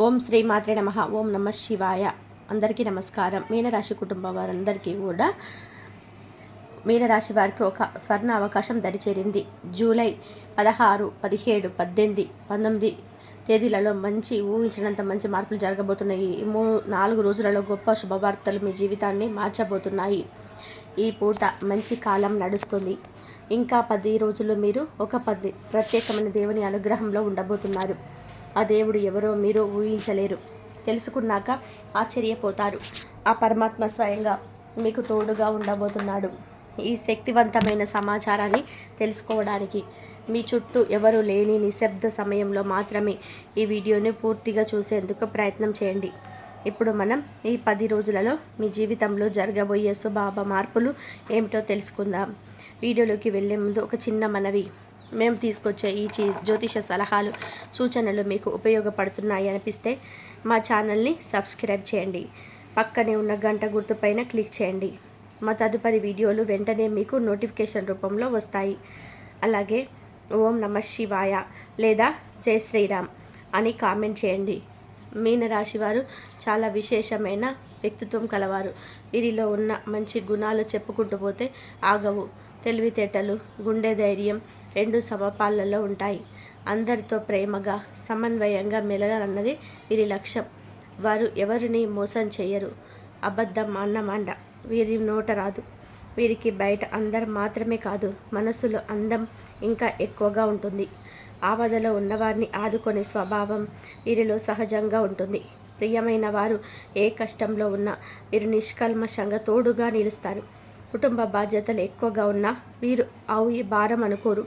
ఓం శ్రీ మాత్రే నమః. ఓం నమ శివాయ. అందరికీ నమస్కారం. మీనరాశి కుటుంబం వారందరికీ కూడా మీనరాశి వారికి ఒక స్వర్ణ అవకాశం దరిచేరింది. జూలై 16, 17, 18, 19 తేదీలలో మంచి ఊహించినంత మంచి మార్పులు జరగబోతున్నాయి. 4 రోజులలో గొప్ప శుభవార్తలు మీ జీవితాన్ని మార్చబోతున్నాయి. ఈ పూట మంచి కాలం నడుస్తుంది. ఇంకా 10 రోజులు మీరు ఒక ప్రత్యేకమైన దేవుని అనుగ్రహంలో ఉండబోతున్నారు. ఆ దేవుడు ఎవరో మీరు ఊహించలేరు. తెలుసుకున్నాక ఆశ్చర్యపోతారు. ఆ పరమాత్మ స్వయంగా మీకు తోడుగా ఉండబోతున్నాడు. ఈ శక్తివంతమైన సమాచారాన్ని తెలుసుకోవడానికి మీ చుట్టూ ఎవరు లేని నిశ్శబ్ద సమయంలో మాత్రమే ఈ వీడియోని పూర్తిగా చూసేందుకు ప్రయత్నం చేయండి. ఇప్పుడు మనం ఈ 10 రోజులలో మీ జీవితంలో జరగబోయే శుభాభ మార్పులు ఏమిటో తెలుసుకుందాం. వీడియోలోకి వెళ్ళే ముందు ఒక చిన్న మనవి. మేము తీసుకొచ్చే ఈ జ్యోతిష సలహాలు సూచనలు మీకు ఉపయోగపడుతున్నాయి అనిపిస్తే మా ఛానల్ని సబ్స్క్రైబ్ చేయండి. పక్కనే ఉన్న గంట గుర్తుపైన క్లిక్ చేయండి. మా తదుపరి వీడియోలు వెంటనే మీకు నోటిఫికేషన్ రూపంలో వస్తాయి. అలాగే ఓం నమ శివాయ లేదా జై శ్రీరామ్ అని కామెంట్ చేయండి. మీనరాశి వారు చాలా విశేషమైన వ్యక్తిత్వం కలవారు. వీరిలో ఉన్న మంచి గుణాలు చెప్పుకుంటూ పోతే ఆగవు. తెలివితేటలు, గుండె ధైర్యం 2 సమపాళ్ళలో ఉంటాయి. అందరితో ప్రేమగా సమన్వయంగా మెలగాలన్నది వీరి లక్ష్యం. వారు ఎవరిని మోసం చేయరు. అబద్ధం అన్నమాట వీరి నోట రాదు. వీరికి బయట అందం మాత్రమే కాదు, మనసులో అందం ఇంకా ఎక్కువగా ఉంటుంది. ఆపదలో ఉన్నవారిని ఆదుకునే స్వభావం వీరిలో సహజంగా ఉంటుంది. ప్రియమైన వారు ఏ కష్టంలో ఉన్నా వీరు నిష్కల్మషంగా తోడుగా నిలుస్తారు. కుటుంబ బాధ్యతలు ఎక్కువగా ఉన్నా వీరు ఈ భారం అనుకోరు.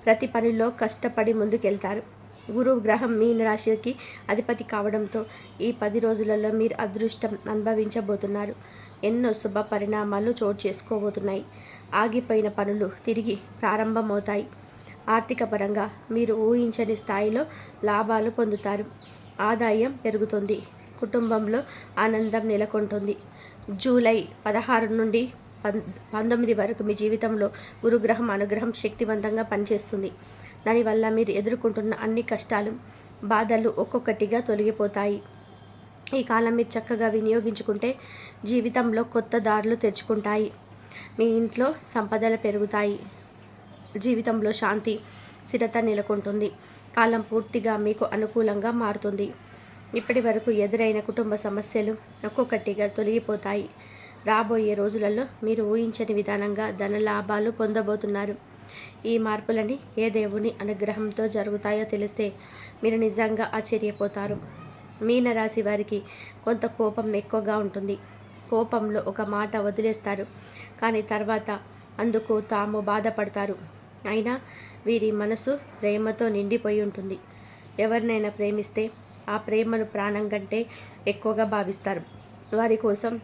ప్రతి పనిలో కష్టపడి ముందుకెళ్తారు. గురువు గ్రహం మీన రాశికి అధిపతి కావడంతో ఈ 10 రోజులలో మీరు అదృష్టం అనుభవించబోతున్నారు. ఎన్నో శుభ పరిణామాలు చోటు చేసుకోబోతున్నాయి. ఆగిపోయిన పనులు తిరిగి ప్రారంభమవుతాయి. ఆర్థిక పరంగా మీరు ఊహించని స్థాయిలో లాభాలు పొందుతారు. ఆదాయం పెరుగుతుంది. కుటుంబంలో ఆనందం నెలకొంటుంది. జూలై 16 నుండి 19 వరకు మీ జీవితంలో గురుగ్రహం అనుగ్రహం శక్తివంతంగా పనిచేస్తుంది. దానివల్ల మీరు ఎదుర్కొంటున్న అన్ని కష్టాలు, బాధలు ఒక్కొక్కటిగా తొలగిపోతాయి. ఈ కాలం మీరు చక్కగా వినియోగించుకుంటే జీవితంలో కొత్త దారులు తెరుచుకుంటాయి. మీ ఇంట్లో సంపదలు పెరుగుతాయి. జీవితంలో శాంతి, స్థిరత నెలకొంటుంది. కాలం పూర్తిగా మీకు అనుకూలంగా మారుతుంది. ఇప్పటి వరకు ఎదురైన కుటుంబ సమస్యలు ఒక్కొక్కటిగా తొలగిపోతాయి. రాబోయే రోజులలో మీరు ఊహించని విధానంగా ధన లాభాలు పొందబోతున్నారు. ఈ మార్పులని ఏ దేవుని అనుగ్రహంతో జరుగుతాయో తెలిస్తే మీరు నిజంగా ఆశ్చర్యపోతారు. మీనరాశి వారికి కొంత కోపం ఎక్కువగా ఉంటుంది. కోపంలో ఒక మాట వదిలేస్తారు, కానీ తర్వాత అందుకు తాము బాధపడతారు. అయినా వీరి మనసు ప్రేమతో నిండిపోయి ఉంటుంది. ఎవరినైనా ప్రేమిస్తే ఆ ప్రేమను ప్రాణం కంటే ఎక్కువగా భావిస్తారు. వారి కోసం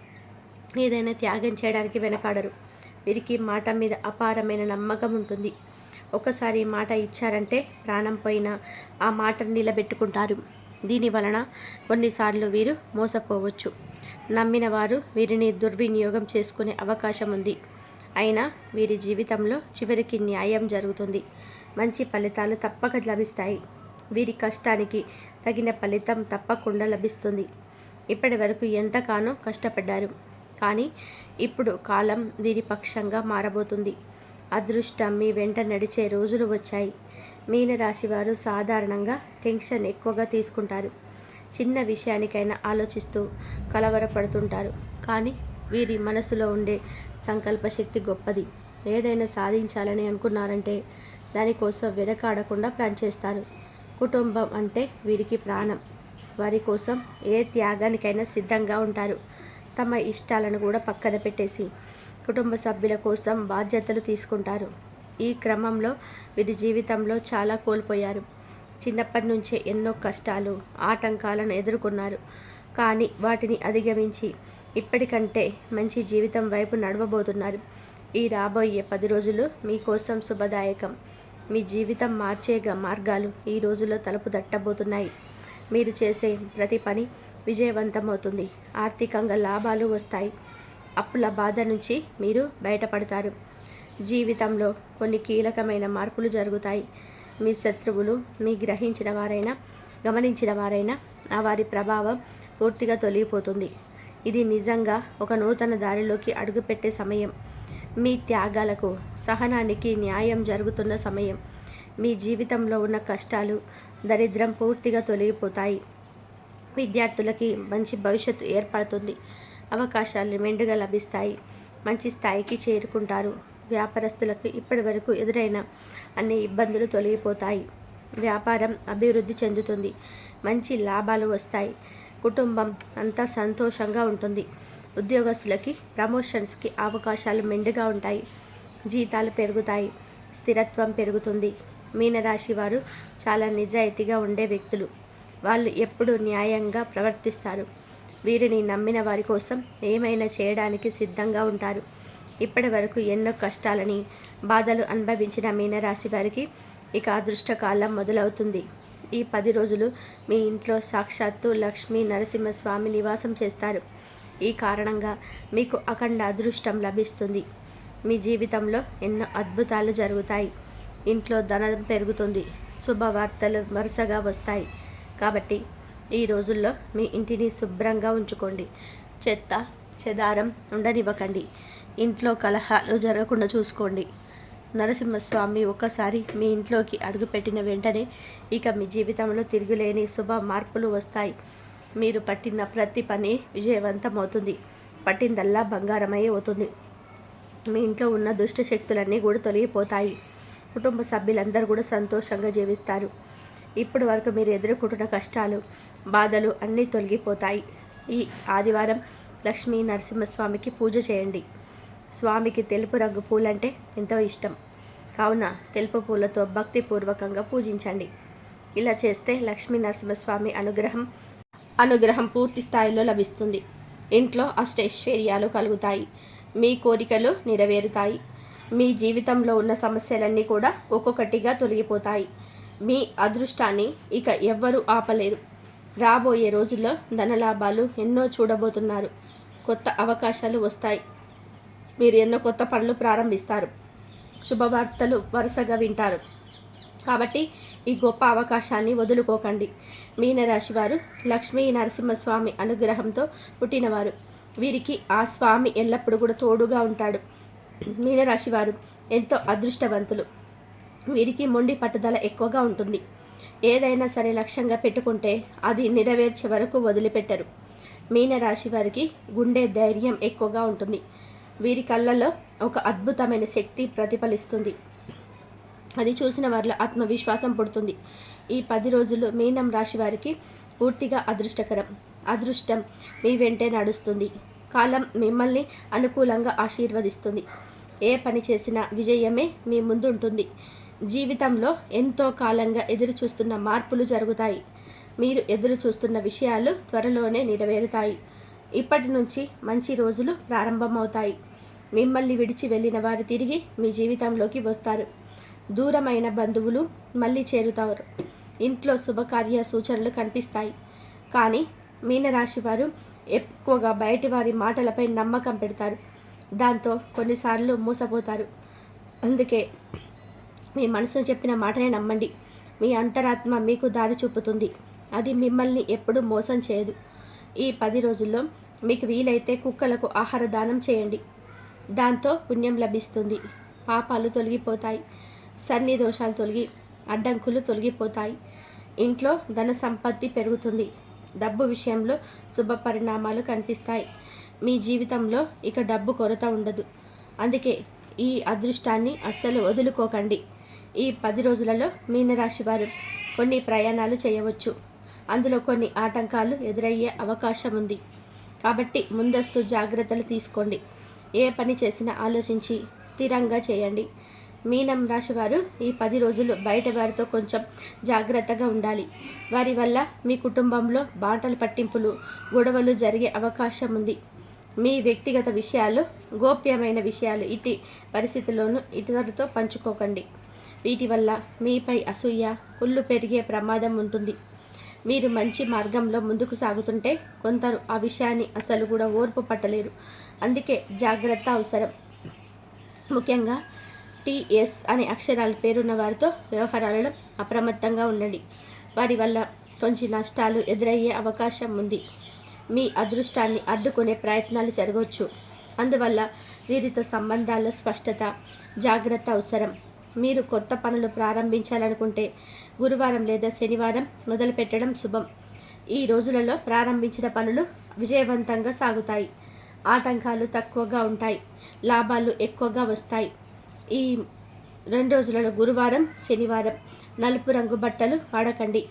ఏదైనా త్యాగం చేయడానికి వెనకాడరు. వీరికి మాట మీద అపారమైన నమ్మకం ఉంటుంది. ఒకసారి మాట ఇచ్చారంటే ప్రాణం పోయినా ఆ మాటను నిలబెట్టుకుంటారు. దీని వలన కొన్నిసార్లు వీరు మోసపోవచ్చు. నమ్మిన వారు వీరిని దుర్వినియోగం చేసుకునే అవకాశం ఉంది. అయినా వీరి జీవితంలో చివరికి న్యాయం జరుగుతుంది. మంచి ఫలితాలు తప్పక లభిస్తాయి. వీరి కష్టానికి తగిన ఫలితం తప్పకుండా లభిస్తుంది. ఇప్పటి వరకు ఎంతగానో కష్టపడ్డారు, కానీ ఇప్పుడు కాలం దీని పక్షంగా మారబోతుంది. అదృష్టం మీ వెంట నడిచే రోజులు వచ్చాయి. మీనరాశి వారు సాధారణంగా టెన్షన్ ఎక్కువగా తీసుకుంటారు. చిన్న విషయానికైనా ఆలోచిస్తూ కలవరపడుతుంటారు. కానీ వీరి మనసులో ఉండే సంకల్ప శక్తి గొప్పది. ఏదైనా సాధించాలని అనుకున్నారంటే దానికోసం వెనకాడకుండా పనిచేస్తారు. కుటుంబం అంటే వీరికి ప్రాణం. వారి కోసం ఏ త్యాగానికైనా సిద్ధంగా ఉంటారు. తమ ఇష్టాలను కూడా పక్కన పెట్టేసి కుటుంబ సభ్యుల కోసం బాధ్యతలు తీసుకుంటారు. ఈ క్రమంలో వీరి జీవితంలో చాలా కోల్పోయారు. చిన్నప్పటి నుంచే ఎన్నో కష్టాలు, ఆటంకాలను ఎదుర్కొన్నారు. కానీ వాటిని అధిగమించి ఇప్పటికంటే మంచి జీవితం వైపు నడవబోతున్నారు. ఈ రాబోయే 10 రోజులు మీకోసం శుభదాయకం. మీ జీవితం మార్చే మార్గాలు ఈ రోజులో తలుపు తట్టబోతున్నాయి. మీరు చేసే ప్రతి పని విజయవంతమవుతుంది. ఆర్థికంగా లాభాలు వస్తాయి. అప్పుల బాధ నుంచి మీరు బయటపడతారు. జీవితంలో కొన్ని కీలకమైన మార్పులు జరుగుతాయి. మీ శత్రువులు మీ గ్రహించిన వారైనా గమనించిన వారైనా ఆ వారి ప్రభావం పూర్తిగా తొలగిపోతుంది. ఇది నిజంగా ఒక నూతన దారిలోకి అడుగుపెట్టే సమయం. మీ త్యాగాలకు, సహనానికి న్యాయం జరుగుతున్న సమయం. మీ జీవితంలో ఉన్న కష్టాలు, దరిద్రం పూర్తిగా తొలగిపోతాయి. విద్యార్థులకి మంచి భవిష్యత్తు ఏర్పడుతుంది. అవకాశాలు మెండుగా లభిస్తాయి. మంచి స్థాయికి చేరుకుంటారు. వ్యాపారస్తులకు ఇప్పటి వరకు ఎదురైన అన్ని ఇబ్బందులు తొలగిపోతాయి. వ్యాపారం అభివృద్ధి చెందుతుంది. మంచి లాభాలు వస్తాయి. కుటుంబం అంతా సంతోషంగా ఉంటుంది. ఉద్యోగస్తులకి ప్రమోషన్స్కి అవకాశాలు మెండుగా ఉంటాయి. జీతాలు పెరుగుతాయి. స్థిరత్వం పెరుగుతుంది. మీనరాశి వారు చాలా నిజాయితీగా ఉండే వ్యక్తులు. వాళ్ళు ఎప్పుడూ న్యాయంగా ప్రవర్తిస్తారు. వీరిని నమ్మిన వారి కోసం ఏమైనా చేయడానికి సిద్ధంగా ఉంటారు. ఇప్పటి వరకు ఎన్నో కష్టాలని, బాధలు అనుభవించిన మీనరాశి వారికి ఇక అదృష్టకాలం మొదలవుతుంది. ఈ 10 రోజులు మీ ఇంట్లో సాక్షాత్తు లక్ష్మీ నరసింహస్వామి నివాసం చేస్తారు. ఈ కారణంగా మీకు అఖండ అదృష్టం లభిస్తుంది. మీ జీవితంలో ఎన్నో అద్భుతాలు జరుగుతాయి. ఇంట్లో ధనం పెరుగుతుంది. శుభవార్తలు వరుసగా వస్తాయి. కాబట్టి ఈ రోజుల్లో మీ ఇంటిని శుభ్రంగా ఉంచుకోండి. చెత్త చెదారం ఉండనివ్వకండి. ఇంట్లో కలహాలు జరగకుండా చూసుకోండి. నరసింహస్వామి ఒక్కసారి మీ ఇంట్లోకి అడుగుపెట్టిన వెంటనే ఇక మీ జీవితంలో తిరుగులేని శుభ మార్పులు వస్తాయి. మీరు పట్టిన ప్రతి పని విజయవంతమవుతుంది. పట్టిందల్లా బంగారమై అవుతుంది. మీ ఇంట్లో ఉన్న దుష్ట శక్తులన్నీ కూడా తొలగిపోతాయి. కుటుంబ సభ్యులందరూ కూడా సంతోషంగా జీవిస్తారు. ఇప్పటి వరకు మీరు ఎదుర్కొంటున్న కష్టాలు, బాధలు అన్నీ తొలగిపోతాయి. ఈ ఆదివారం లక్ష్మీ నరసింహస్వామికి పూజ చేయండి. స్వామికి తెలుపు రంగు పూలంటే ఎంతో ఇష్టం. కావున తెలుపు పూలతో భక్తిపూర్వకంగా పూజించండి. ఇలా చేస్తే లక్ష్మీ నరసింహస్వామి అనుగ్రహం పూర్తి స్థాయిలో లభిస్తుంది. ఇంట్లో అష్టైశ్వర్యాలు కలుగుతాయి. మీ కోరికలు నెరవేరుతాయి. మీ జీవితంలో ఉన్న సమస్యలన్నీ కూడా ఒక్కొక్కటిగా తొలగిపోతాయి. మీ అదృష్టాన్ని ఇక ఎవ్వరూ ఆపలేరు. రాబోయే రోజుల్లో ధనలాభాలు ఎన్నో చూడబోతున్నారు. కొత్త అవకాశాలు వస్తాయి. మీరు ఎన్నో కొత్త పనులు ప్రారంభిస్తారు. శుభవార్తలు వరుసగా వింటారు. కాబట్టి ఈ గొప్ప అవకాశాన్ని వదులుకోకండి. మీనరాశి వారు లక్ష్మీ నరసింహస్వామి అనుగ్రహంతో పుట్టినవారు. వీరికి ఆ స్వామి ఎల్లప్పుడూ కూడా తోడుగా ఉంటాడు. మీనరాశి వారు ఎంతో అదృష్టవంతులు. వీరికి మొండి పట్టుదల ఎక్కువగా ఉంటుంది. ఏదైనా సరే లక్ష్యంగా పెట్టుకుంటే అది నెరవేర్చే వరకు వదిలిపెట్టరు. మీనరాశి వారికి గుండె ధైర్యం ఎక్కువగా ఉంటుంది. వీరి కళ్ళల్లో ఒక అద్భుతమైన శక్తి ప్రతిఫలిస్తుంది. అది చూసిన వారిలో ఆత్మవిశ్వాసం పుడుతుంది. ఈ 10 రోజులు మీనం రాశి వారికి పూర్తిగా అదృష్టకరం. అదృష్టం మీ వెంటే నడుస్తుంది. కాలం మిమ్మల్ని అనుకూలంగా ఆశీర్వదిస్తుంది. ఏ పని చేసినా విజయమే మీ ముందు ఉంటుంది. జీవితంలో ఎంతో కాలంగా ఎదురు చూస్తున్న మార్పులు జరుగుతాయి. మీరు ఎదురు చూస్తున్న విషయాలు త్వరలోనే నెరవేరుతాయి. ఇప్పటి నుంచి మంచి రోజులు ప్రారంభమవుతాయి. మిమ్మల్ని విడిచి వెళ్ళిన వారు తిరిగి మీ జీవితంలోకి వస్తారు. దూరమైన బంధువులు మళ్ళీ చేరుతారు. ఇంట్లో శుభకార్య సూచనలు కనిపిస్తాయి. కానీ మీనరాశి వారు ఎక్కువగా బయటి వారి మాటలపై నమ్మకం పెడతారు. దాంతో కొన్నిసార్లు మోసపోతారు. అందుకే మీ మనసును చెప్పిన మాటనే నమ్మండి. మీ అంతరాత్మ మీకు దారి చూపుతుంది. అది మిమ్మల్ని ఎప్పుడూ మోసం చేయదు. ఈ 10 రోజుల్లో మీకు వీలైతే కుక్కలకు ఆహార దానం చేయండి. దాంతో పుణ్యం లభిస్తుంది. పాపాలు తొలగిపోతాయి. సన్ని దోషాలు తొలగి అడ్డంకులు తొలగిపోతాయి. ఇంట్లో ధన సంపత్తి పెరుగుతుంది. డబ్బు విషయంలో శుభ పరిణామాలు కనిపిస్తాయి. మీ జీవితంలో ఇక డబ్బు కొరత ఉండదు. అందుకే ఈ అదృష్టాన్ని అస్సలు వదులుకోకండి. ఈ 10 రోజులలో మీనరాశి వారు కొన్ని ప్రయాణాలు చేయవచ్చు. అందులో కొన్ని ఆటంకాలు ఎదురయ్యే అవకాశం ఉంది. కాబట్టి ముందస్తు జాగ్రత్తలు తీసుకోండి. ఏ పని చేసినా ఆలోచించి స్థిరంగా చేయండి. మీనం రాశి వారు ఈ 10 రోజులు బయట వారితో కొంచెం జాగ్రత్తగా ఉండాలి. వారి వల్ల మీ కుటుంబంలో బాటలు పట్టింపులు, గొడవలు జరిగే అవకాశం ఉంది. మీ వ్యక్తిగత విషయాలు, గోప్యమైన విషయాలు ఇటు పరిస్థితుల్లోనూ ఇతరులతో పంచుకోకండి. వీటి వల్ల మీపై అసూయ, కుళ్ళు పెరిగే ప్రమాదం ఉంటుంది. మీరు మంచి మార్గంలో ముందుకు సాగుతుంటే కొందరు ఆ విషయాన్ని అసలు కూడా ఓర్పు పట్టలేరు. అందుకే జాగ్రత్త అవసరం. ముఖ్యంగా టీఎస్ అనే అక్షరాల పేరున్న వారితో వ్యవహారాలలో అప్రమత్తంగా ఉండండి. వారి వల్ల కొంచెం నష్టాలు ఎదురయ్యే అవకాశం ఉంది. మీ అదృష్టాన్ని అడ్డుకునే ప్రయత్నాలు జరగవచ్చు. అందువల్ల వీరితో సంబంధాల్లో స్పష్టత, జాగ్రత్త అవసరం. మీరు కొత్త పనులు ప్రారంభించాలనుకుంటే గురువారం లేదా శనివారం మొదలుపెట్టడం శుభం. ఈ రోజులలో ప్రారంభించిన పనులు విజయవంతంగా సాగుతాయి. ఆటంకాలు తక్కువగా ఉంటాయి. లాభాలు ఎక్కువగా వస్తాయి. ఈ 2 రోజులలో గురువారం, శనివారం నలుపు రంగు బట్టలు వాడకండి.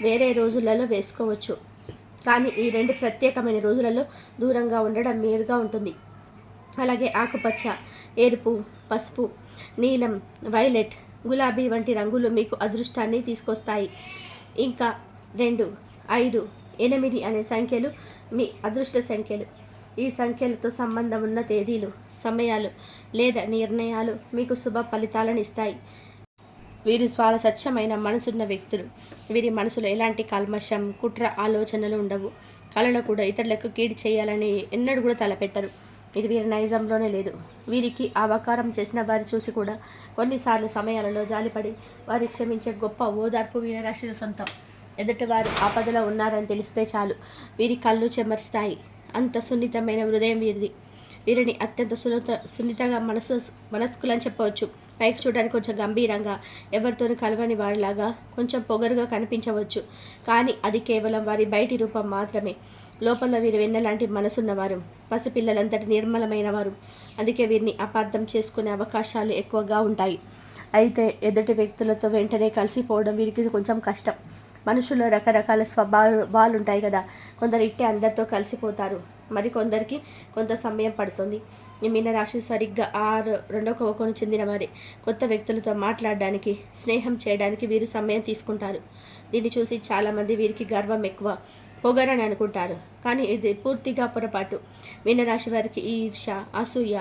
వేరే రోజులలో వేసుకోవచ్చు. కానీ ఈ 2 ప్రత్యేకమైన రోజులలో దూరంగా ఉండడం మేలుగా ఉంటుంది. అలాగే ఆకుపచ్చ, ఎరుపు, పసుపు, నీలం, వైలెట్, గులాబీ వంటి రంగులు మీకు అదృష్టాన్ని తీసుకొస్తాయి. ఇంకా 2, 5, 8 అనే సంఖ్యలు మీ అదృష్ట సంఖ్యలు. ఈ సంఖ్యలతో సంబంధం ఉన్న తేదీలు, సమయాలు లేదా నిర్ణయాలు మీకు శుభ ఫలితాలను ఇస్తాయి. వీరు చాలా స్వచ్ఛమైన మనసున్న వ్యక్తులు. వీరి మనసులో ఎలాంటి కల్మషం, కుట్ర ఆలోచనలు ఉండవు. కలలో కూడా ఇతరులకు కీడు చేయాలని ఎన్నడూ కూడా తలపెట్టరు. ఇది వీరి నైజంలోనే లేదు. వీరికి అవకారం చేసిన వారి చూసి కూడా కొన్నిసార్లు సమయాలలో జాలిపడి వారి క్షమించే గొప్ప ఓదార్పు వీరరాశిల సొంతం. ఎదుటివారు ఆపదలో ఉన్నారని తెలిస్తే చాలు వీరి కళ్ళు చెమర్స్తాయి. అంత సున్నితమైన హృదయం వీరిది. వీరిని అత్యంత సున్నితంగా మనస్కులని చెప్పవచ్చు. పైకి చూడడానికి కొంచెం గంభీరంగా, ఎవరితోనూ కలవని వారిలాగా, కొంచెం పొగరుగా కనిపించవచ్చు. కానీ అది కేవలం వారి బయటి రూపం మాత్రమే. లోపల వీరు వెన్నలాంటి మనసున్నవారు, పసిపిల్లలంతటి నిర్మలమైన వారు. అందుకే వీరిని అపార్థం చేసుకునే అవకాశాలు ఎక్కువగా ఉంటాయి. అయితే ఎదుటి వ్యక్తులతో వెంటనే కలిసిపోవడం వీరికి కొంచెం కష్టం. మనుషుల్లో రకరకాల స్వభావాలు ఉంటాయి కదా. కొందరు ఇట్టే అందరితో కలిసిపోతారు, మరి కొందరికి కొంత సమయం పడుతుంది. ఈ మీనరాశి సరిగ్గా 2వ కోవకు చెందిన వారే. కొత్త వ్యక్తులతో మాట్లాడడానికి, స్నేహం చేయడానికి వీరు సమయం తీసుకుంటారు. దీన్ని చూసి చాలామంది వీరికి గర్వం ఎక్కువ, పొగరని అనుకుంటారు. కానీ ఇది పూర్తిగా పొరపాటు. మీనరాశి వారికి ఈర్ష, అసూయ,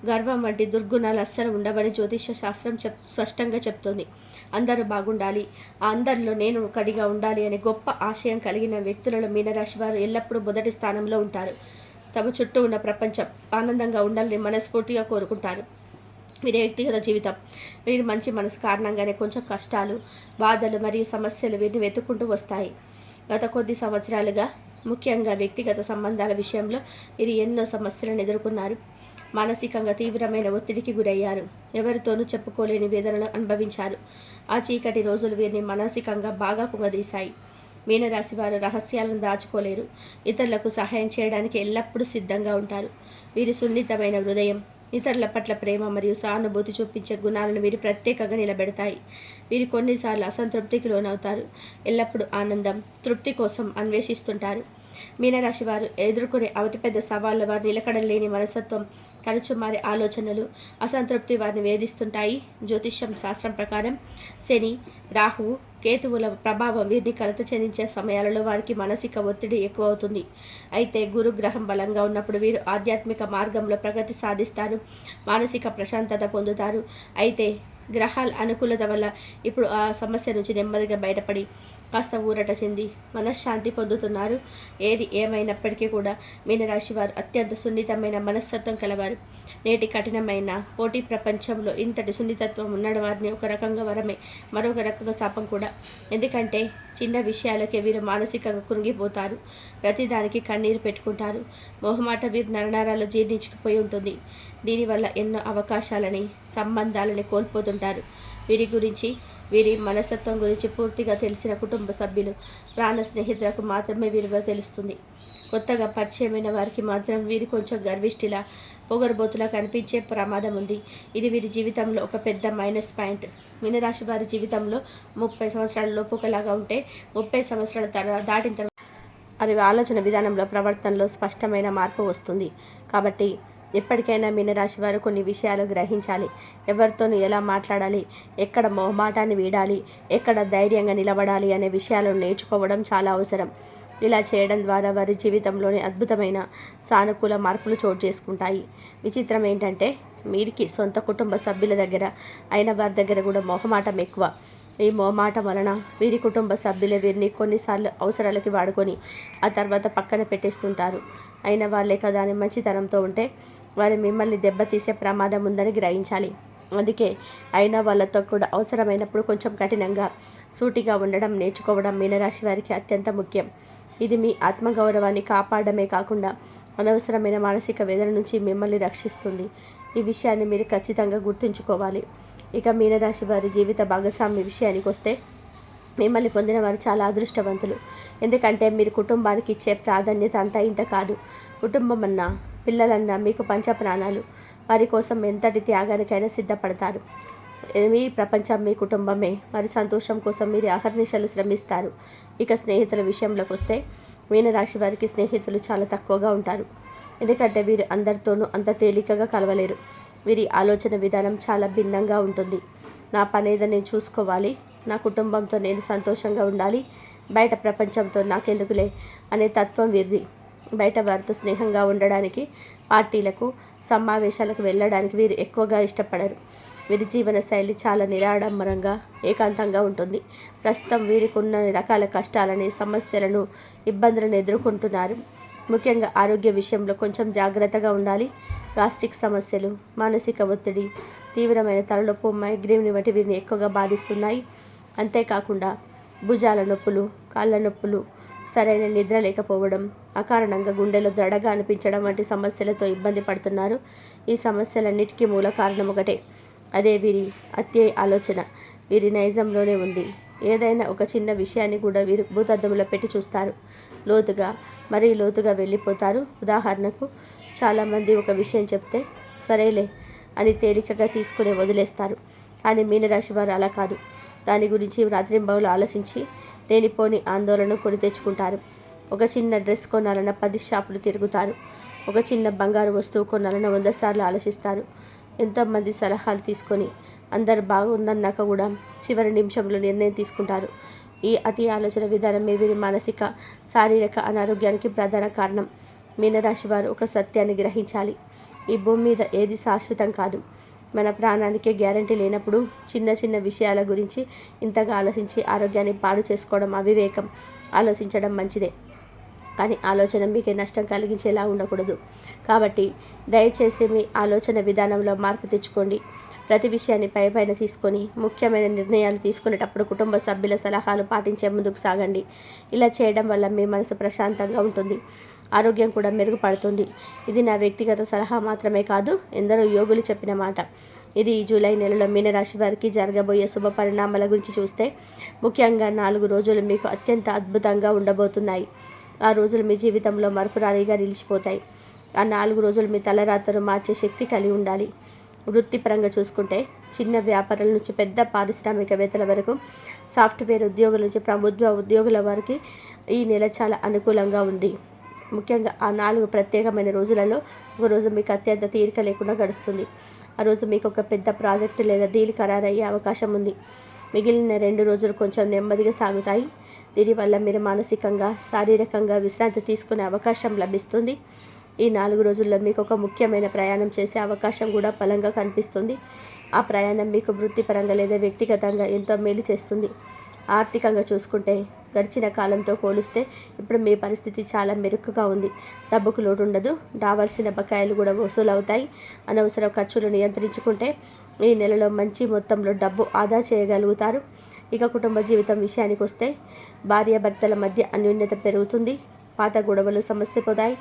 గర్వం వంటి దుర్గుణాలు అస్సలు ఉండవని జ్యోతిష శాస్త్రం స్పష్టంగా చెప్తోంది. అందరూ బాగుండాలి, ఆ అందరిలో నేను ఒకడిగా ఉండాలి అనే గొప్ప ఆశయం కలిగిన వ్యక్తులలో మీనరాశి వారు ఎల్లప్పుడూ మొదటి స్థానంలో ఉంటారు. తమ చుట్టూ ఉన్న ప్రపంచం ఆనందంగా ఉండాలని మనస్ఫూర్తిగా కోరుకుంటారు. వీరి వ్యక్తిగత జీవితం, వీరి మంచి మనసు కారణంగానే కొంచెం కష్టాలు, బాధలు మరియు సమస్యలు వీరిని వెతుక్కుంటూ వస్తాయి. గత కొద్ది సంవత్సరాలుగా ముఖ్యంగా వ్యక్తిగత సంబంధాల విషయంలో వీరు ఎన్నో సమస్యలను ఎదుర్కొన్నారు. మానసికంగా తీవ్రమైన ఒత్తిడికి గురయ్యారు. ఎవరితోనూ చెప్పుకోలేని వేదనలు అనుభవించారు. ఆ చీకటి రోజులు వీరిని మానసికంగా బాగా కుంగదీశాయి. మీనరాశి వారు రహస్యాలను దాచుకోలేరు. ఇతరులకు సహాయం చేయడానికి ఎల్లప్పుడూ సిద్ధంగా ఉంటారు. వీరి సున్నితమైన హృదయం, ఇతరుల పట్ల ప్రేమ మరియు సానుభూతి చూపించే గుణాలను వీరు ప్రత్యేకంగా నిలబెడతాయి. వీరు కొన్నిసార్లు అసంతృప్తికి లోనవుతారు. ఎల్లప్పుడూ ఆనందం, తృప్తి కోసం అన్వేషిస్తుంటారు. మీనరాశి వారు ఎదుర్కొనే అతిపెద్ద సవాళ్ళ వారు నిలకడలేని మనస్తత్వం, తరచు మారే ఆలోచనలు, అసంతృప్తి వారిని వేధిస్తుంటాయి. జ్యోతిష్యం శాస్త్రం ప్రకారం శని, రాహువు, కేతువుల ప్రభావం వీరిని కలత చెందించే సమయాలలో వారికి మానసిక ఒత్తిడి ఎక్కువ అవుతుంది. అయితే గురుగ్రహం బలంగా ఉన్నప్పుడు వీరు ఆధ్యాత్మిక మార్గంలో ప్రగతి సాధిస్తారు, మానసిక ప్రశాంతత పొందుతారు. అయితే గ్రహాల అనుకూలత వల్ల ఇప్పుడు ఆ సమస్య నుంచి నెమ్మదిగా బయటపడి కాస్త ఊరట చెంది మనశ్శాంతి పొందుతున్నారు. ఏది ఏమైనప్పటికీ కూడా మీనరాశి వారు అత్యంత సున్నితమైన మనస్తత్వం కలవారు. నేటి కఠినమైన పోటీ ప్రపంచంలో ఇంతటి సున్నితత్వం ఉన్న వారిని ఒక రకంగా వరమే, మరొక రకంగా శాపం కూడా. ఎందుకంటే చిన్న విషయాలకే వీరు మానసికంగా కృంగిపోతారు. ప్రతిదానికి కన్నీరు పెట్టుకుంటారు. మొహమాట వీరు నరనరాల్లో జీర్ణించుకుపోయి ఉంటుంది. దీనివల్ల ఎన్నో అవకాశాలని, సంబంధాలని కోల్పోతుంటారు. వీరి మనస్తత్వం గురించి పూర్తిగా తెలిసిన కుటుంబ సభ్యులు, ప్రాణ స్నేహితులకు మాత్రమే వీరిగా తెలుస్తుంది. కొత్తగా పరిచయమైన వారికి మాత్రం వీరు కొంచెం గర్విష్ఠిలా, పొగరుబోతులా కనిపించే ప్రమాదం ఉంది. ఇది వీరి జీవితంలో ఒక పెద్ద మైనస్ పాయింట్. మీనరాశి వారి జీవితంలో 30 సంవత్సరాల లోపు ఒకలాగా ఉంటే 30 సంవత్సరాల దాటిన తర్వాత వారి ఆలోచన విధానంలో, ప్రవర్తనలో స్పష్టమైన మార్పు వస్తుంది. కాబట్టి ఎప్పటికైనా మీనరాశి వారు కొన్ని విషయాలు గ్రహించాలి. ఎవరితోనూ ఎలా మాట్లాడాలి, ఎక్కడ మొహమాటాన్ని వీడాలి, ఎక్కడ ధైర్యంగా నిలబడాలి అనే విషయాలను నేర్చుకోవడం చాలా అవసరం. ఇలా చేయడం ద్వారా వారి జీవితంలోని అద్భుతమైన సానుకూల మార్పులు చోటు చేసుకుంటాయి. విచిత్రం ఏంటంటే వీరికి సొంత కుటుంబ సభ్యుల దగ్గర అయిన వారి దగ్గర కూడా మొహమాటం ఎక్కువ. ఈ మొహమాటం వలన వీరి కుటుంబ సభ్యులే వీరిని కొన్నిసార్లు అవసరాలకి వాడుకొని ఆ తర్వాత పక్కన పెట్టేస్తుంటారు. అయిన వాళ్ళే కదా అని మంచితనంతో ఉంటే వారు మిమ్మల్ని దెబ్బతీసే ప్రమాదం ఉందని గ్రహించాలి. అందుకే అయినా వాళ్ళతో కూడా అవసరమైనప్పుడు కొంచెం కఠినంగా సూటిగా ఉండడం నేర్చుకోవడం మీనరాశి వారికి అత్యంత ముఖ్యం. ఇది మీ ఆత్మగౌరవాన్ని కాపాడమే కాకుండా అనవసరమైన మానసిక వేదన నుంచి మిమ్మల్ని రక్షిస్తుంది. ఈ విషయాన్ని మీరు ఖచ్చితంగా గుర్తుంచుకోవాలి. ఇక మీనరాశి వారి జీవిత భాగస్వామి విషయానికి వస్తే మిమ్మల్ని పొందిన వారు చాలా అదృష్టవంతులు. ఎందుకంటే మీరు కుటుంబానికి ఇచ్చే ప్రాధాన్యత అంతా ఇంత కాదు. కుటుంబం అన్నా పిల్లలన్నా మీకు పంచప్రాణాలు. వారి కోసం ఎంతటి త్యాగానికైనా సిద్ధపడతారు. మీ ప్రపంచం మీ కుటుంబమే. వారి సంతోషం కోసం మీరు అహర్నిశలు శ్రమిస్తారు. ఇక స్నేహితుల విషయంలోకి వస్తే మీనరాశి వారికి స్నేహితులు చాలా తక్కువగా ఉంటారు. ఎందుకంటే వీరు అందరితోనూ అంత తేలికగా కలవలేరు. వీరి ఆలోచన విధానం చాలా భిన్నంగా ఉంటుంది. నా పనేదో నేను చూసుకోవాలి, నా కుటుంబంతో నేను సంతోషంగా ఉండాలి, బయట ప్రపంచంతో నాకెందుకులే అనే తత్వం వీరిది. బయట వారితో స్నేహంగా ఉండడానికి, పార్టీలకు, సమావేశాలకు వెళ్ళడానికి వీరు ఎక్కువగా ఇష్టపడరు. వీరి జీవన శైలి చాలా నిరాడంబరంగా, ఏకాంతంగా ఉంటుంది. ప్రస్తుతం వీరికి ఉన్న రకాల కష్టాలని, సమస్యలను, ఇబ్బందులను ఎదుర్కొంటున్నారు. ముఖ్యంగా ఆరోగ్య విషయంలో కొంచెం జాగ్రత్తగా ఉండాలి. గ్యాస్ట్రిక్ సమస్యలు, మానసిక ఒత్తిడి, తీవ్రమైన తలనొప్పు, మైగ్రేన్ వంటి వీరిని ఎక్కువగా బాధిస్తున్నాయి. అంతేకాకుండా భుజాల నొప్పులు, కాళ్ళ నొప్పులు, సరైన నిద్ర లేకపోవడం, అకారణంగా గుండెలో దడగా అనిపించడం వంటి సమస్యలతో ఇబ్బంది పడుతున్నారు. ఈ సమస్యలన్నిటికీ మూల కారణం ఒకటే, అదే వీరి అత్యే ఆలోచన. వీరి నైజంలోనే ఉంది. ఏదైనా ఒక చిన్న విషయాన్ని కూడా వీరు భూతద్దంలో పెట్టి చూస్తారు. మరీ లోతుగా వెళ్ళిపోతారు. ఉదాహరణకు చాలామంది ఒక విషయం చెప్తే సరేలే అని తేలికగా తీసుకుని వదిలేస్తారు. కానీ మీనరాశి వారు అలా కాదు. దాని గురించి రాత్రింబవలు ఆలోచించి లేనిపోని ఆందోళన కొని తెచ్చుకుంటారు. ఒక చిన్న డ్రెస్ కొనాలన్న 10 షాపులు తిరుగుతారు. ఒక చిన్న బంగారు వస్తువు కొనాలన్న 100 సార్లు ఆలోచిస్తారు. ఎంతోమంది సలహాలు తీసుకొని అందరు బాగుందన్నాక కూడా చివరి నిమిషంలో నిర్ణయం తీసుకుంటారు. ఈ అతి ఆలోచన విధానమే వీరి మానసిక, శారీరక అనారోగ్యానికి ప్రధాన కారణం. మీనరాశి వారు ఒక సత్యాన్ని గ్రహించాలి. ఈ భూమి మీద ఏది శాశ్వతం కాదు. మన ప్రాణానికే గ్యారంటీ లేనప్పుడు చిన్న చిన్న విషయాల గురించి ఇంతగా ఆలోచించి ఆరోగ్యాన్ని పాడు చేసుకోవడం అవివేకం. ఆలోచించడం మంచిదే, కానీ ఆలోచన మీకే నష్టం కలిగించేలా ఉండకూడదు. కాబట్టి దయచేసి మీ ఆలోచన విధానంలో మార్పు తెచ్చుకోండి. ప్రతి విషయాన్ని పైపైన తీసుకొని ముఖ్యమైన నిర్ణయాలు తీసుకునేటప్పుడు కుటుంబ సభ్యుల సలహాలు పాటించే ముందుకు సాగండి. ఇలా చేయడం వల్ల మీ మనసు ప్రశాంతంగా ఉంటుంది, ఆరోగ్యం కూడా మెరుగుపడుతుంది. ఇది నా వ్యక్తిగత సలహా మాత్రమే కాదు, ఎందరో యోగులు చెప్పిన మాట. ఇది జూలై నెలలో మీనరాశి వారికి జరగబోయే శుభ పరిణామాల గురించి చూస్తే ముఖ్యంగా 4 రోజులు మీకు అత్యంత అద్భుతంగా ఉండబోతున్నాయి. ఆ రోజులు మీ జీవితంలో మరపురానిగా నిలిచిపోతాయి. ఆ 4 రోజులు మీ తలరాతను మార్చే శక్తి కలిగి ఉండాలి. వృత్తిపరంగా చూసుకుంటే చిన్న వ్యాపారాల నుంచి పెద్ద పారిశ్రామికవేత్తల వరకు, సాఫ్ట్వేర్ ఉద్యోగుల నుంచి ప్రభుత్వ ఉద్యోగుల వరకు ఈ నెల చాలా అనుకూలంగా ఉంది. ముఖ్యంగా ఆ 4 ప్రత్యేకమైన రోజులలో ఒక రోజు మీకు అత్యంత తీరిక లేకుండా గడుస్తుంది. ఆ రోజు మీకు ఒక పెద్ద ప్రాజెక్టు లేదా డీల్ ఖరారయ్యే అవకాశం ఉంది. మిగిలిన 2 రోజులు కొంచెం నెమ్మదిగా సాగుతాయి. దీనివల్ల మీరు మానసికంగా, శారీరకంగా విశ్రాంతి తీసుకునే అవకాశం లభిస్తుంది. ఈ 4 రోజుల్లో మీకు ఒక ముఖ్యమైన ప్రయాణం చేసే అవకాశం కూడా బలంగా కనిపిస్తుంది. ఆ ప్రయాణం మీకు వృత్తిపరంగా లేదా వ్యక్తిగతంగా ఎంతో మేలు చేస్తుంది. ఆర్థికంగా చూసుకుంటే గడిచిన కాలంతో పోలిస్తే ఇప్పుడు మీ పరిస్థితి చాలా మెరుగ్గా ఉంది. డబ్బుకు లోటు ఉండదు. రావాల్సిన బకాయిలు కూడా వసూలు అవుతాయి. అనవసర ఖర్చులు నియంత్రించుకుంటే ఈ నెలలో మంచి మొత్తంలో డబ్బు ఆదా చేయగలుగుతారు. ఇక కుటుంబ జీవితం విషయానికి వస్తే భార్యాభర్తల మధ్య అన్యోన్యత పెరుగుతుంది. పాత గొడవలు సమస్యపోతాయి.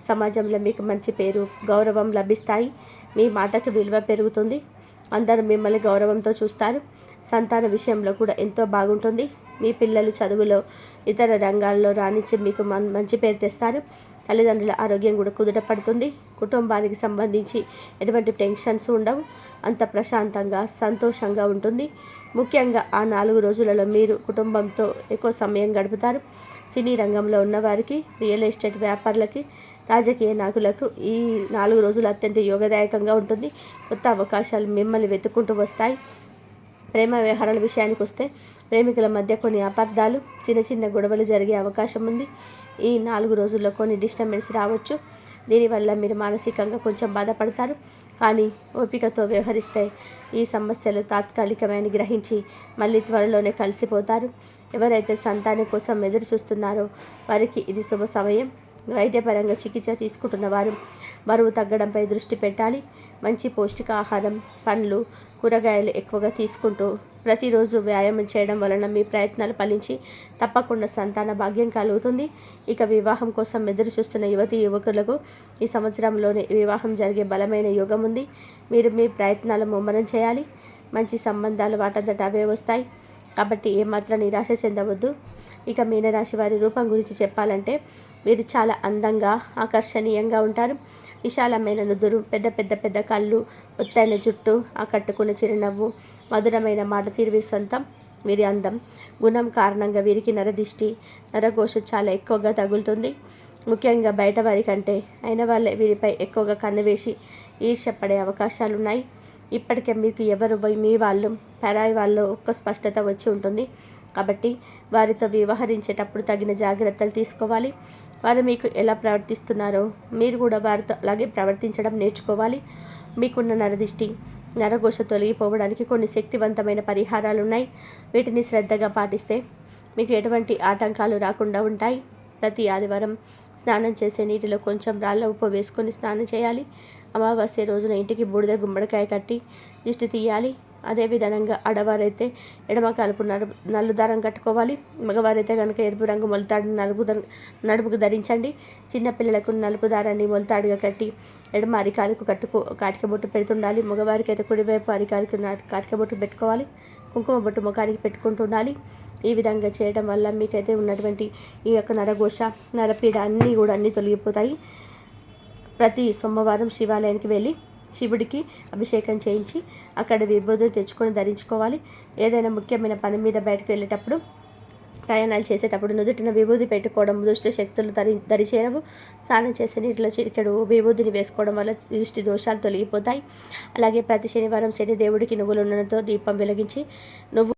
సమాజంలో మీకు మంచి పేరు, గౌరవం లభిస్తాయి. మీ మాటకు విలువ పెరుగుతుంది. అందరూ మిమ్మల్ని గౌరవంతో చూస్తారు. సంతాన విషయంలో కూడా ఎంతో బాగుంటుంది. మీ పిల్లలు చదువులో, ఇతర రంగాల్లో రాణించి మీకు మంచి పేరు తెస్తారు. తల్లిదండ్రుల ఆరోగ్యం కూడా కుదుట పడుతుంది. కుటుంబానికి సంబంధించి ఎటువంటి టెన్షన్స్ ఉండవు. అంత ప్రశాంతంగా, సంతోషంగా ఉంటుంది. ముఖ్యంగా ఆ 4 రోజులలో మీరు కుటుంబంతో ఎక్కువ సమయం గడుపుతారు. సినీ రంగంలో ఉన్నవారికి, రియల్ ఎస్టేట్ వ్యాపారులకి, రాజకీయ నాయకులకు ఈ 4 రోజులు అత్యంత యోగదాయకంగా ఉంటుంది. కొత్త అవకాశాలు మిమ్మల్ని వెతుక్కుంటూ వస్తాయి. ప్రేమ వ్యవహారాల విషయానికి వస్తే ప్రేమికుల మధ్య కొన్ని అపార్థాలు, చిన్న చిన్న గొడవలు జరిగే అవకాశం ఉంది. ఈ 4 రోజుల్లో కొన్ని డిస్టర్బెన్స్ రావచ్చు. దీనివల్ల మీరు మానసికంగా కొంచెం బాధపడతారు. కానీ ఓపికతో వ్యవహరిస్తే ఈ సమస్యలు తాత్కాలికమని గ్రహించి మళ్ళీ త్వరలోనే కలిసిపోతారు. ఎవరైతే సంతానం కోసం ఎదురు చూస్తున్నారో వారికి ఇది శుభ సమయం. వైద్యపరంగా చికిత్స తీసుకుంటున్న వారు బరువు తగ్గడంపై దృష్టి పెట్టాలి. మంచి పౌష్టికాహారం, పండ్లు, కూరగాయలు ఎక్కువగా తీసుకుంటూ ప్రతిరోజు వ్యాయామం చేయడం వలన మీ ప్రయత్నాలు ఫలించి తప్పకుండా సంతాన భాగ్యం కలుగుతుంది. ఇక వివాహం కోసం ఎదురు చూస్తున్న యువతీ యువకులకు ఈ సంవత్సరంలోనే వివాహం జరిగే బలమైన యోగం ఉంది. మీరు మీ ప్రయత్నాలు ముమ్మరం చేయాలి. మంచి సంబంధాలు వాటంతట అవే వస్తాయి. కాబట్టి ఏమాత్రం నిరాశ చెందవద్దు. ఇక మీనరాశి వారి రూపం గురించి చెప్పాలంటే వీరు చాలా అందంగా, ఆకర్షణీయంగా ఉంటారు. విశాలమైన నుదురు, పెద్ద కళ్ళు, ఒత్తైన జుట్టు, ఆకట్టుకున్న చిరునవ్వు, మధురమైన మాట తీరు వీరి సొంతం. వీరి అందం, గుణం కారణంగా వీరికి నరదిష్టి, నరఘోష చాలా ఎక్కువగా తగులుతుంది. ముఖ్యంగా బయట వారి కంటే అయిన వాళ్ళే వీరిపై ఎక్కువగా కన్నువేసి ఈర్ష్యపడే అవకాశాలున్నాయి. ఇప్పటికే మీకు ఎవరు మీ వాళ్ళు, పరాయి వాళ్ళు ఒక్క స్పష్టత వచ్చి ఉంటుంది. కాబట్టి వారితో వ్యవహరించేటప్పుడు తగిన జాగ్రత్తలు తీసుకోవాలి. వారు మీకు ఎలా ప్రవర్తిస్తున్నారో మీరు కూడా వారితో అలాగే ప్రవర్తించడం నేర్చుకోవాలి. మీకున్న నరదిష్టి, నరఘోష తొలగిపోవడానికి కొన్ని శక్తివంతమైన పరిహారాలు ఉన్నాయి. వీటిని శ్రద్ధగా పాటిస్తే మీకు ఎటువంటి ఆటంకాలు రాకుండా ఉంటాయి. ప్రతి ఆదివారం స్నానం చేసే నీటిలో కొంచెం రాళ్ళ ఉప్పు వేసుకొని స్నానం చేయాలి. అమావాస్య రోజున ఇంటికి బూడిద గుమ్మడికాయ కట్టి దిష్టి తీయాలి. అదేవిధంగా ఆడవారైతే ఎడమ కలుపు నలుపు దారం కట్టుకోవాలి. మగవారైతే కనుక ఎరుపు రంగు మొలతాడు నడుపుకు ధరించండి. చిన్నపిల్లలకు నలుపు దారాన్ని మొలతాడుగా కట్టి ఎడమ అరికాలకు కాటిక బొట్టు పెడుతుండాలి. మగవారికి అయితే కుడివైపు అరికాలకు కాటిక బొట్టు పెట్టుకోవాలి. కుంకుమ బొట్టు ముఖానికి పెట్టుకుంటుండాలి. ఈ విధంగా చేయడం వల్ల మీకైతే ఉన్నటువంటి ఈ యొక్క నరఘోష, నరపీడ అన్నీ తొలగిపోతాయి. ప్రతి సోమవారం శివాలయానికి వెళ్ళి శివుడికి అభిషేకం చేయించి అక్కడ విభూతిని తెచ్చుకొని ధరించుకోవాలి. ఏదైనా ముఖ్యమైన పని మీద బయటకు వెళ్ళేటప్పుడు, ప్రయాణాలు చేసేటప్పుడు నుదుటిన విభూతి పెట్టుకోవడం దుష్ట శక్తులు దరిచేరవు. స్నానం చేసే నీటిలో చిటికెడు విభూతిని వేసుకోవడం వల్ల దృష్టి దోషాలు తొలగిపోతాయి. అలాగే ప్రతి శనివారం శని దేవుడికి నువ్వుల నూనెతో దీపం వెలిగించి